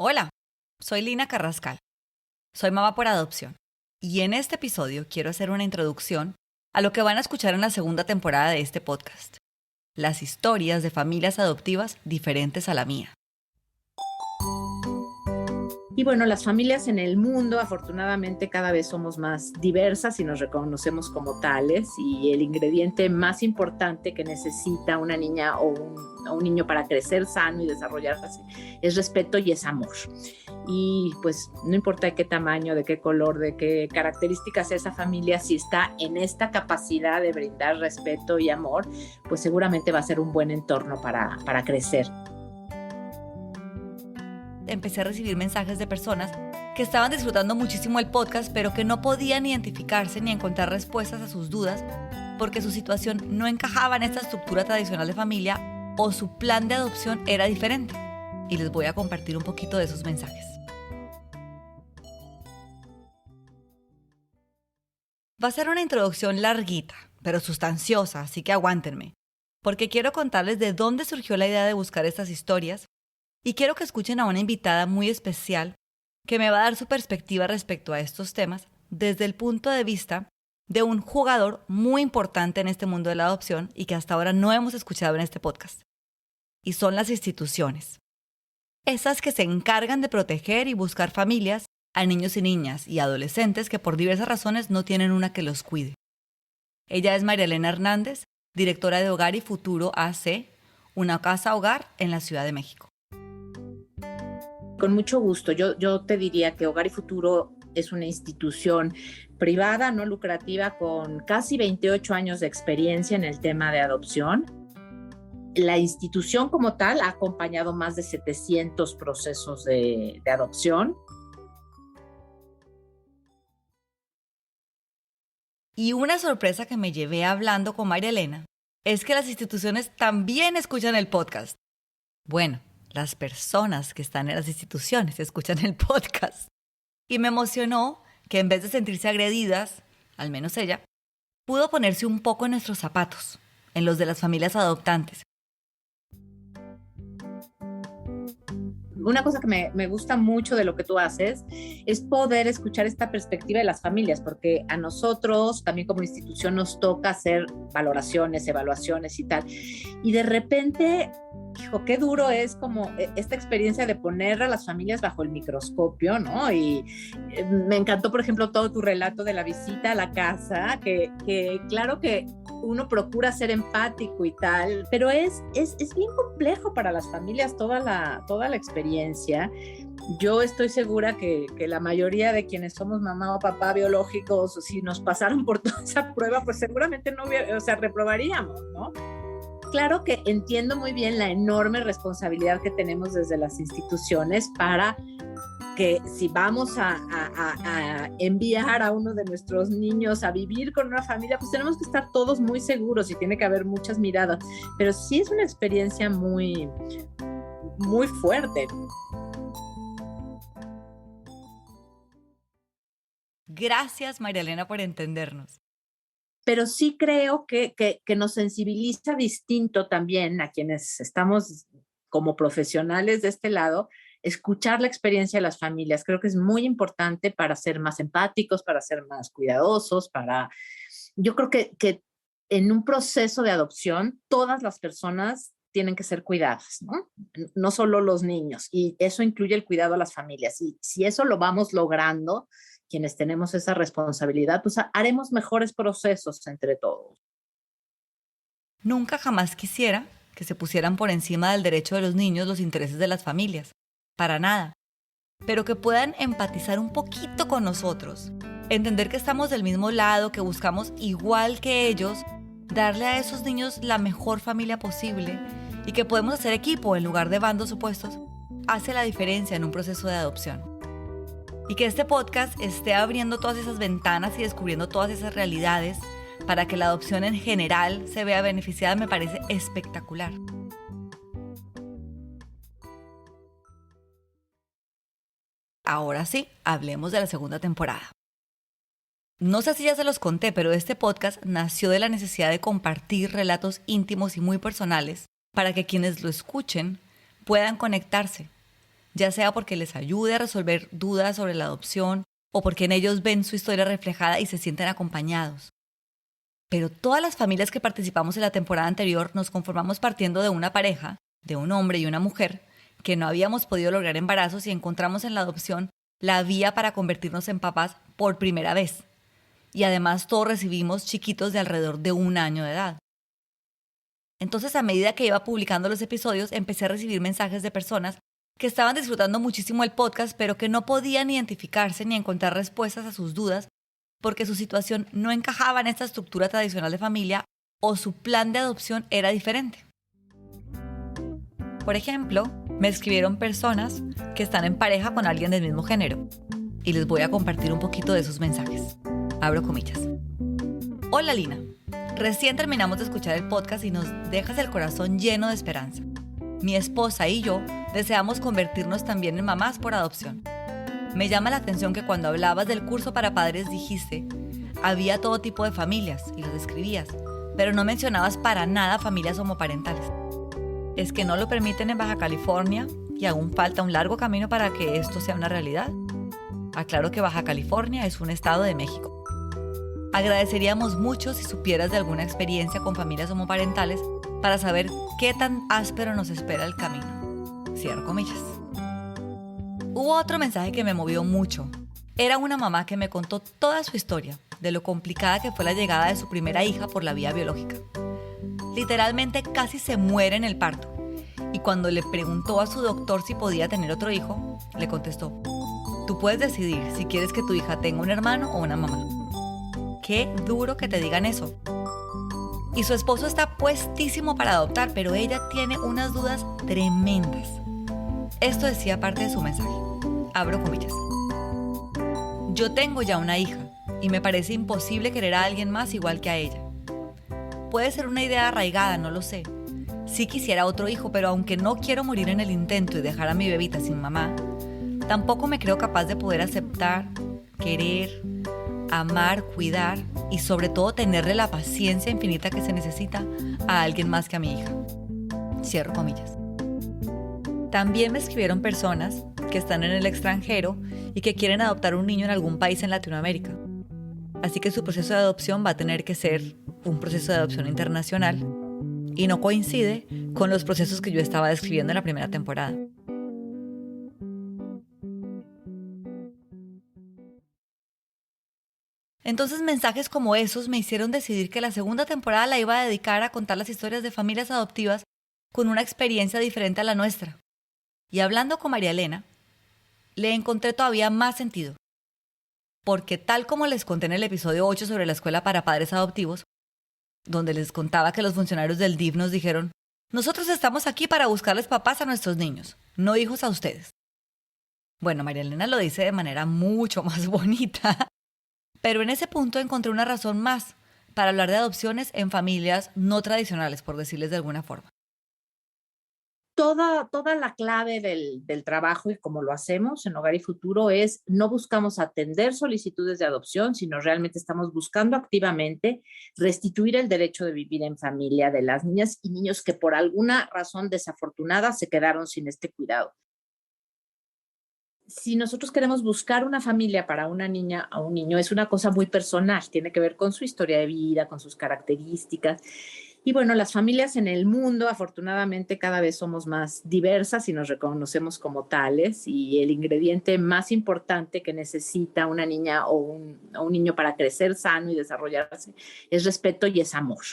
Hola, soy Lina Carrascal. Soy mamá por adopción. Y en este episodio quiero hacer una introducción a lo que van a escuchar en la segunda temporada de este podcast. Las historias de familias adoptivas diferentes a la mía. Y bueno, las familias en el mundo, afortunadamente, cada vez somos más diversas y nos reconocemos como tales. Y el ingrediente más importante que necesita una niña o un niño para crecer sano y desarrollarse es respeto y es amor. Y pues no importa de qué tamaño, de qué color, de qué características sea esa familia, si está en esta capacidad de brindar respeto y amor, pues seguramente va a ser un buen entorno para crecer. Empecé a recibir mensajes de personas que estaban disfrutando muchísimo el podcast, pero que no podían identificarse ni encontrar respuestas a sus dudas porque su situación no encajaba en esta estructura tradicional de familia o su plan de adopción era diferente. Y les voy a compartir un poquito de esos mensajes. Va a ser una introducción larguita, pero sustanciosa, así que aguántenme, porque quiero contarles de dónde surgió la idea de buscar estas historias y quiero que escuchen a una invitada muy especial que me va a dar su perspectiva respecto a estos temas desde el punto de vista de un jugador muy importante en este mundo de la adopción y que hasta ahora no hemos escuchado en este podcast. Y son las instituciones. Esas que se encargan de proteger y buscar familias a niños y niñas y adolescentes que por diversas razones no tienen una que los cuide. Ella es María Elena Hernández, directora de Hogar y Futuro AC, una casa hogar en la Ciudad de México. Con mucho gusto. Yo te diría que Hogar y Futuro es una institución privada, no lucrativa, con casi 28 años de experiencia en el tema de adopción. La institución como tal ha acompañado más de 700 procesos de adopción. Y una sorpresa que me llevé hablando con María Elena es que las instituciones también escuchan el podcast. Bueno, las personas que están en las instituciones escuchan el podcast. Y me emocionó que en vez de sentirse agredidas, al menos ella, pudo ponerse un poco en nuestros zapatos, en los de las familias adoptantes. Una cosa que me gusta mucho de lo que tú haces es poder escuchar esta perspectiva de las familias, porque a nosotros también como institución nos toca hacer valoraciones, evaluaciones y tal. Y de repente, hijo, qué duro es como esta experiencia de poner a las familias bajo el microscopio, ¿no? Y me encantó, por ejemplo, todo tu relato de la visita a la casa, que claro que uno procura ser empático y tal, pero es bien complejo para las familias toda la experiencia. Yo estoy segura que la mayoría de quienes somos mamá o papá biológicos, si nos pasaron por toda esa prueba, pues seguramente reprobaríamos, ¿no? Claro que entiendo muy bien la enorme responsabilidad que tenemos desde las instituciones para que si vamos a enviar a uno de nuestros niños a vivir con una familia, pues tenemos que estar todos muy seguros y tiene que haber muchas miradas. Pero sí es una experiencia muy, muy fuerte. Gracias, María Elena, por entendernos. Pero sí creo que nos sensibiliza distinto también a quienes estamos como profesionales de este lado, escuchar la experiencia de las familias. Creo que es muy importante para ser más empáticos, para ser más cuidadosos, yo creo que en un proceso de adopción, todas las personas tienen que ser cuidadas, ¿no? No solo los niños, y eso incluye el cuidado a las familias. Y si eso lo vamos logrando, quienes tenemos esa responsabilidad, pues haremos mejores procesos entre todos. Nunca jamás quisiera que se pusieran por encima del derecho de los niños los intereses de las familias. Para nada. Pero que puedan empatizar un poquito con nosotros. Entender que estamos del mismo lado, que buscamos igual que ellos, darle a esos niños la mejor familia posible y que podemos hacer equipo en lugar de bandos opuestos, hace la diferencia en un proceso de adopción. Y que este podcast esté abriendo todas esas ventanas y descubriendo todas esas realidades para que la adopción en general se vea beneficiada me parece espectacular. Ahora sí, hablemos de la segunda temporada. No sé si ya se los conté, pero este podcast nació de la necesidad de compartir relatos íntimos y muy personales para que quienes lo escuchen puedan conectarse, ya sea porque les ayude a resolver dudas sobre la adopción o porque en ellos ven su historia reflejada y se sienten acompañados. Pero todas las familias que participamos en la temporada anterior nos conformamos partiendo de una pareja, de un hombre y una mujer, que no habíamos podido lograr embarazos y encontramos en la adopción la vía para convertirnos en papás por primera vez. Y además todos recibimos chiquitos de alrededor de 1 año de edad. Entonces, a medida que iba publicando los episodios, empecé a recibir mensajes de personas que estaban disfrutando muchísimo el podcast, pero que no podían identificarse ni encontrar respuestas a sus dudas porque su situación no encajaba en esta estructura tradicional de familia o su plan de adopción era diferente. Por ejemplo, me escribieron personas que están en pareja con alguien del mismo género y les voy a compartir un poquito de esos mensajes. Abro comillas. Hola Lina, recién terminamos de escuchar el podcast y nos dejas el corazón lleno de esperanza. Mi esposa y yo deseamos convertirnos también en mamás por adopción. Me llama la atención que cuando hablabas del curso para padres dijiste, había todo tipo de familias y los describías, pero no mencionabas para nada familias homoparentales. ¿Es que no lo permiten en Baja California y aún falta un largo camino para que esto sea una realidad? Aclaro que Baja California es un estado de México. Agradeceríamos mucho si supieras de alguna experiencia con familias homoparentales para saber qué tan áspero nos espera el camino. Cierro comillas. Hubo otro mensaje que me movió mucho. Era una mamá que me contó toda su historia, de lo complicada que fue la llegada de su primera hija por la vía biológica. Literalmente casi se muere en el parto. Y cuando le preguntó a su doctor si podía tener otro hijo, le contestó, tú puedes decidir si quieres que tu hija tenga un hermano o una mamá. Qué duro que te digan eso. Y su esposo está puestísimo para adoptar, pero ella tiene unas dudas tremendas. Esto decía parte de su mensaje. Abro comillas. Yo tengo ya una hija y me parece imposible querer a alguien más igual que a ella. Puede ser una idea arraigada, no lo sé. Sí quisiera otro hijo, pero aunque no quiero morir en el intento y dejar a mi bebita sin mamá, tampoco me creo capaz de poder aceptar, querer, amar, cuidar y sobre todo tenerle la paciencia infinita que se necesita a alguien más que a mi hija. Cierro comillas. También me escribieron personas que están en el extranjero y que quieren adoptar un niño en algún país en Latinoamérica. Así que su proceso de adopción va a tener que ser un proceso de adopción internacional y no coincide con los procesos que yo estaba describiendo en la primera temporada. Entonces mensajes como esos me hicieron decidir que la segunda temporada la iba a dedicar a contar las historias de familias adoptivas con una experiencia diferente a la nuestra. Y hablando con María Elena, le encontré todavía más sentido. Porque tal como les conté en el episodio 8 sobre la escuela para padres adoptivos, donde les contaba que los funcionarios del DIF nos dijeron, nosotros estamos aquí para buscarles papás a nuestros niños, no hijos a ustedes. Bueno, María Elena lo dice de manera mucho más bonita, pero en ese punto encontré una razón más para hablar de adopciones en familias no tradicionales, por decirles de alguna forma. Toda la clave del trabajo y como lo hacemos en Hogar y Futuro es no buscamos atender solicitudes de adopción, sino realmente estamos buscando activamente restituir el derecho de vivir en familia de las niñas y niños que por alguna razón desafortunada se quedaron sin este cuidado. Si nosotros queremos buscar una familia para una niña o un niño, es una cosa muy personal, tiene que ver con su historia de vida, con sus características. Y bueno, las familias en el mundo, afortunadamente, cada vez somos más diversas y nos reconocemos como tales. Y el ingrediente más importante que necesita una niña o un niño para crecer sano y desarrollarse es respeto y es amor.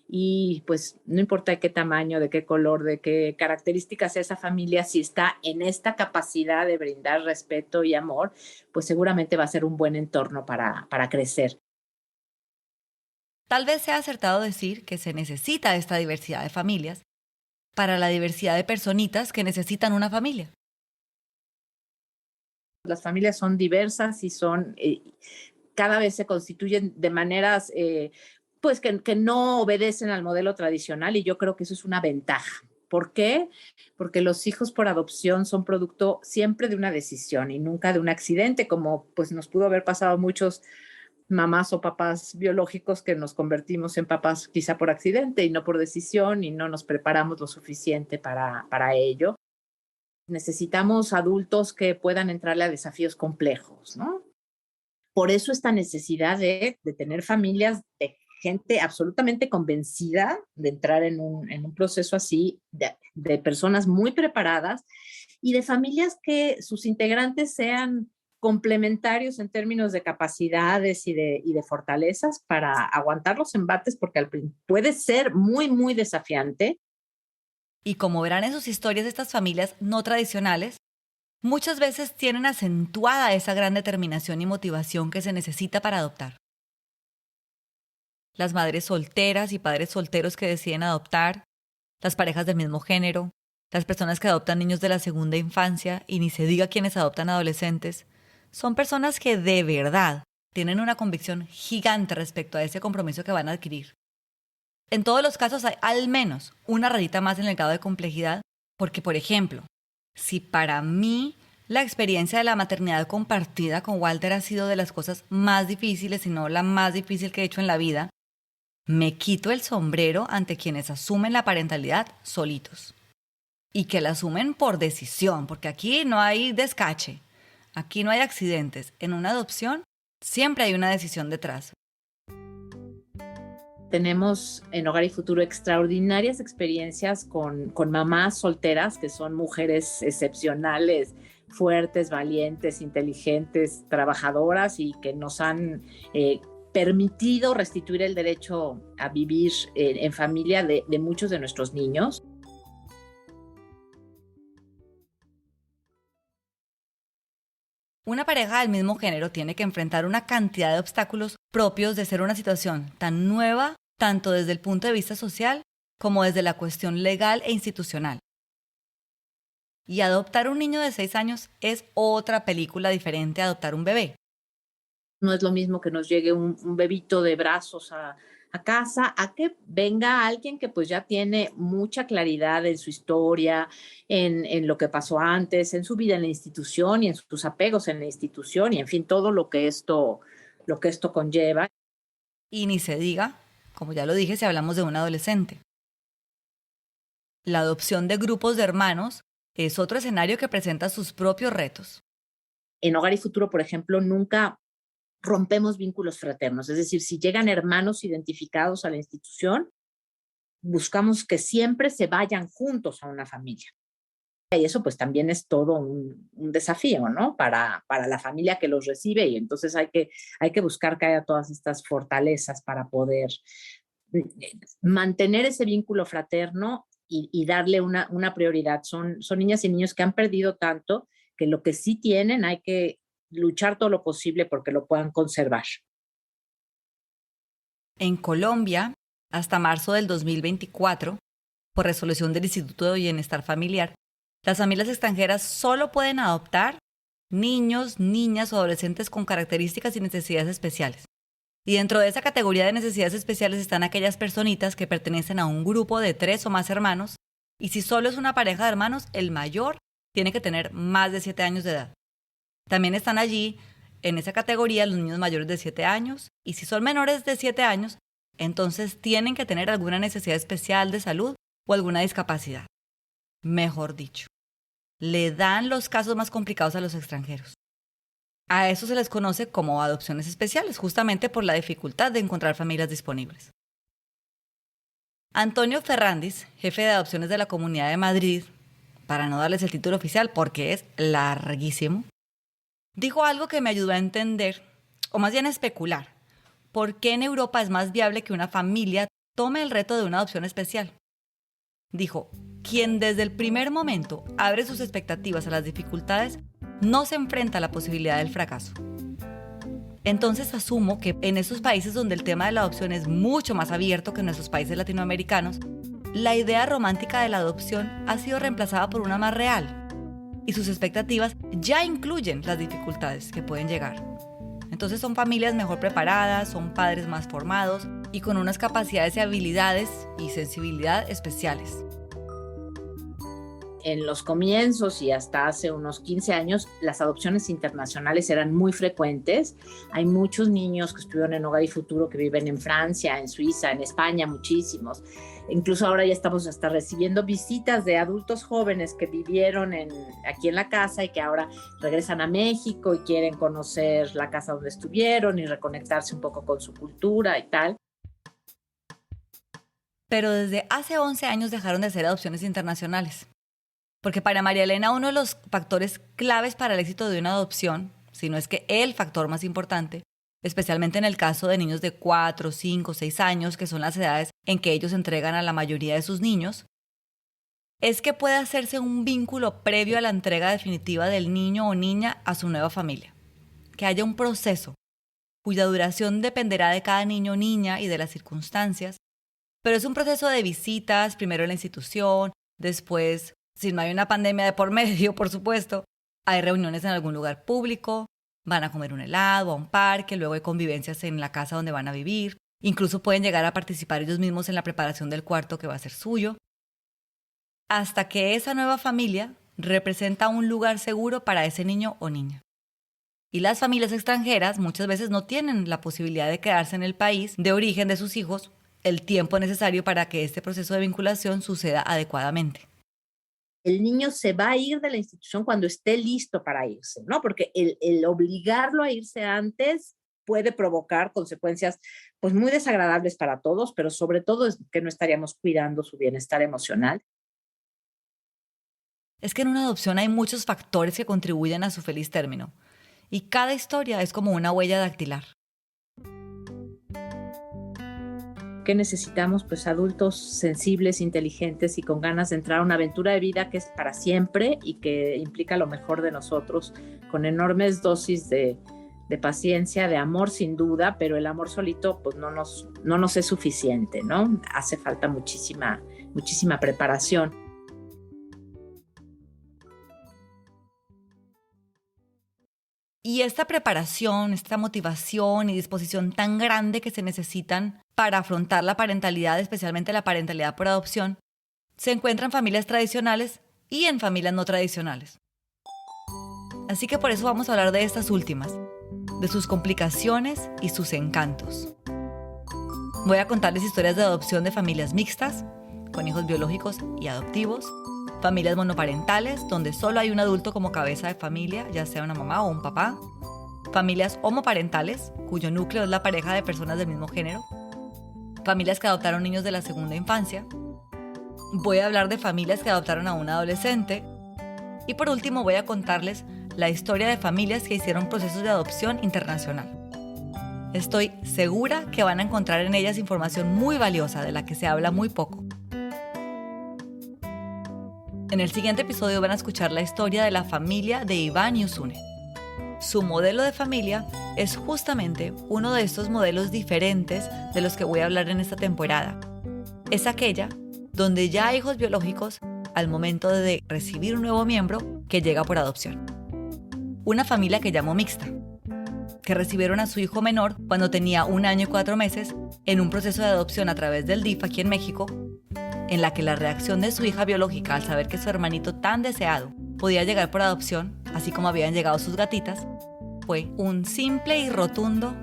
Y pues no importa de qué tamaño, de qué color, de qué características sea esa familia, si está en esta capacidad de brindar respeto y amor, pues seguramente va a ser un buen entorno para crecer. Tal vez sea acertado decir que se necesita esta diversidad de familias para la diversidad de personitas que necesitan una familia. Las familias son diversas y cada vez se constituyen de maneras pues que no obedecen al modelo tradicional y yo creo que eso es una ventaja. ¿Por qué? Porque los hijos por adopción son producto siempre de una decisión y nunca de un accidente, como pues nos pudo haber pasado a muchos mamás o papás biológicos que nos convertimos en papás quizá por accidente y no por decisión y no nos preparamos lo suficiente para ello. Necesitamos adultos que puedan entrarle a desafíos complejos, ¿no? Por eso esta necesidad de tener familias de gente absolutamente convencida de entrar en un proceso así, de personas muy preparadas y de familias que sus integrantes sean complementarios en términos de capacidades y de fortalezas para aguantar los embates, porque puede ser muy, muy desafiante. Y como verán en sus historias, estas familias no tradicionales muchas veces tienen acentuada esa gran determinación y motivación que se necesita para adoptar. Las madres solteras y padres solteros que deciden adoptar, las parejas del mismo género, las personas que adoptan niños de la segunda infancia y ni se diga quienes adoptan adolescentes, son personas que de verdad tienen una convicción gigante respecto a ese compromiso que van a adquirir. En todos los casos hay al menos una rayita más en el grado de complejidad, porque, por ejemplo, si para mí la experiencia de la maternidad compartida con Walter ha sido de las cosas más difíciles, si no la más difícil que he hecho en la vida, me quito el sombrero ante quienes asumen la parentalidad solitos. Y que la asumen por decisión, porque aquí no hay descache, aquí no hay accidentes. En una adopción siempre hay una decisión detrás. Tenemos en Hogar y Futuro extraordinarias experiencias con mamás solteras que son mujeres excepcionales, fuertes, valientes, inteligentes, trabajadoras y que nos han permitido restituir el derecho a vivir en familia de muchos de nuestros niños. Una pareja del mismo género tiene que enfrentar una cantidad de obstáculos propios de ser una situación tan nueva, tanto desde el punto de vista social como desde la cuestión legal e institucional. Y adoptar un niño de 6 años es otra película diferente a adoptar un bebé. No es lo mismo que nos llegue un bebito de brazos a casa, a que venga alguien que pues ya tiene mucha claridad en su historia, en lo que pasó antes, en su vida en la institución y en sus apegos en la institución y en fin, todo lo que esto conlleva. Y ni se diga, como ya lo dije, si hablamos de un adolescente. La adopción de grupos de hermanos es otro escenario que presenta sus propios retos. En Hogar y Futuro, por ejemplo, nunca rompemos vínculos fraternos, es decir, si llegan hermanos identificados a la institución, buscamos que siempre se vayan juntos a una familia. Y eso pues también es todo un desafío, ¿no? Para la familia que los recibe y entonces hay que buscar que haya todas estas fortalezas para poder mantener ese vínculo fraterno y darle una prioridad. Son niñas y niños que han perdido tanto que lo que sí tienen hay que luchar todo lo posible porque lo puedan conservar. En Colombia, hasta marzo del 2024, por resolución del Instituto de Bienestar Familiar, las familias extranjeras solo pueden adoptar niños, niñas o adolescentes con características y necesidades especiales. Y dentro de esa categoría de necesidades especiales están aquellas personitas que pertenecen a un grupo de 3 o más hermanos, y si solo es una pareja de hermanos, el mayor tiene que tener más de 7 años de edad. También están allí, en esa categoría, los niños mayores de 7 años, y si son menores de 7 años, entonces tienen que tener alguna necesidad especial de salud o alguna discapacidad. Mejor dicho, le dan los casos más complicados a los extranjeros. A eso se les conoce como adopciones especiales, justamente por la dificultad de encontrar familias disponibles. Antonio Ferrandis, jefe de adopciones de la Comunidad de Madrid, para no darles el título oficial porque es larguísimo, dijo algo que me ayudó a entender, o más bien a especular, por qué en Europa es más viable que una familia tome el reto de una adopción especial. Dijo, quien desde el primer momento abre sus expectativas a las dificultades, no se enfrenta a la posibilidad del fracaso. Entonces asumo que en esos países donde el tema de la adopción es mucho más abierto que en nuestros países latinoamericanos, la idea romántica de la adopción ha sido reemplazada por una más real, y sus expectativas ya incluyen las dificultades que pueden llegar. Entonces son familias mejor preparadas, son padres más formados y con unas capacidades y habilidades y sensibilidad especiales. en los comienzos y hasta hace unos 15 años, las adopciones internacionales eran muy frecuentes. Hay muchos niños que estuvieron en Hogar y Futuro que viven en Francia, en Suiza, en España, muchísimos. Incluso ahora ya estamos hasta recibiendo visitas de adultos jóvenes que vivieron aquí en la casa y que ahora regresan a México y quieren conocer la casa donde estuvieron y reconectarse un poco con su cultura y tal. Pero desde hace 11 años dejaron de ser adopciones internacionales. Porque para María Elena uno de los factores claves para el éxito de una adopción, si no es que el factor más importante, especialmente en el caso de niños de 4, 5, 6 años, que son las edades en que ellos entregan a la mayoría de sus niños, es que puede hacerse un vínculo previo a la entrega definitiva del niño o niña a su nueva familia. Que haya un proceso, cuya duración dependerá de cada niño o niña y de las circunstancias, pero es un proceso de visitas, primero en la institución, después, si no hay una pandemia de por medio, por supuesto, hay reuniones en algún lugar público, van a comer un helado, a un parque, luego hay convivencias en la casa donde van a vivir, incluso pueden llegar a participar ellos mismos en la preparación del cuarto que va a ser suyo, hasta que esa nueva familia representa un lugar seguro para ese niño o niña. Y las familias extranjeras muchas veces no tienen la posibilidad de quedarse en el país de origen de sus hijos el tiempo necesario para que este proceso de vinculación suceda adecuadamente. El niño se va a ir de la institución cuando esté listo para irse, ¿no? Porque el obligarlo a irse antes puede provocar consecuencias pues muy desagradables para todos, pero sobre todo es que no estaríamos cuidando su bienestar emocional. Es que en una adopción hay muchos factores que contribuyen a su feliz término, y cada historia es como una huella dactilar. ¿Qué necesitamos? Pues adultos sensibles, inteligentes y con ganas de entrar a una aventura de vida que es para siempre y que implica lo mejor de nosotros, con enormes dosis de paciencia, de amor sin duda, pero el amor solito pues no nos es suficiente, ¿no? Hace falta muchísima preparación. Y esta preparación, esta motivación y disposición tan grande que se necesitan para afrontar la parentalidad, especialmente la parentalidad por adopción, se encuentra en familias tradicionales y en familias no tradicionales. Así que por eso vamos a hablar de estas últimas, de sus complicaciones y sus encantos. Voy a contarles historias de adopción de familias mixtas, con hijos biológicos y adoptivos, familias monoparentales, donde solo hay un adulto como cabeza de familia, ya sea una mamá o un papá, familias homoparentales, cuyo núcleo es la pareja de personas del mismo género, familias que adoptaron niños de la segunda infancia. Voy a hablar de familias que adoptaron a un adolescente. Y por último voy a contarles la historia de familias que hicieron procesos de adopción internacional. Estoy segura que van a encontrar en ellas información muy valiosa de la que se habla muy poco. En el siguiente episodio van a escuchar la historia de la familia de Iván y Usune. Su modelo de familia es justamente uno de estos modelos diferentes de los que voy a hablar en esta temporada. Es aquella donde ya hay hijos biológicos al momento de recibir un nuevo miembro que llega por adopción. Una familia que llamó mixta, que recibieron a su hijo menor cuando tenía 1 año y 4 meses en un proceso de adopción a través del DIF aquí en México, en la que la reacción de su hija biológica al saber que su hermanito tan deseado podía llegar por adopción, así como habían llegado sus gatitas, fue un simple y rotundo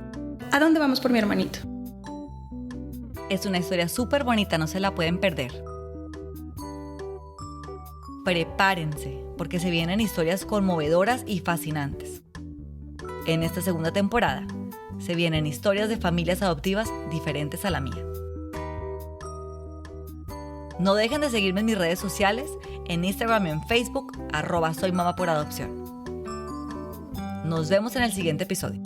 ¿a dónde vamos por mi hermanito? Es una historia súper bonita, no se la pueden perder. Prepárense, porque se vienen historias conmovedoras y fascinantes. En esta segunda temporada, se vienen historias de familias adoptivas diferentes a la mía. No dejen de seguirme en mis redes sociales, en Instagram y en Facebook, @soymamaporadopción. Nos vemos en el siguiente episodio.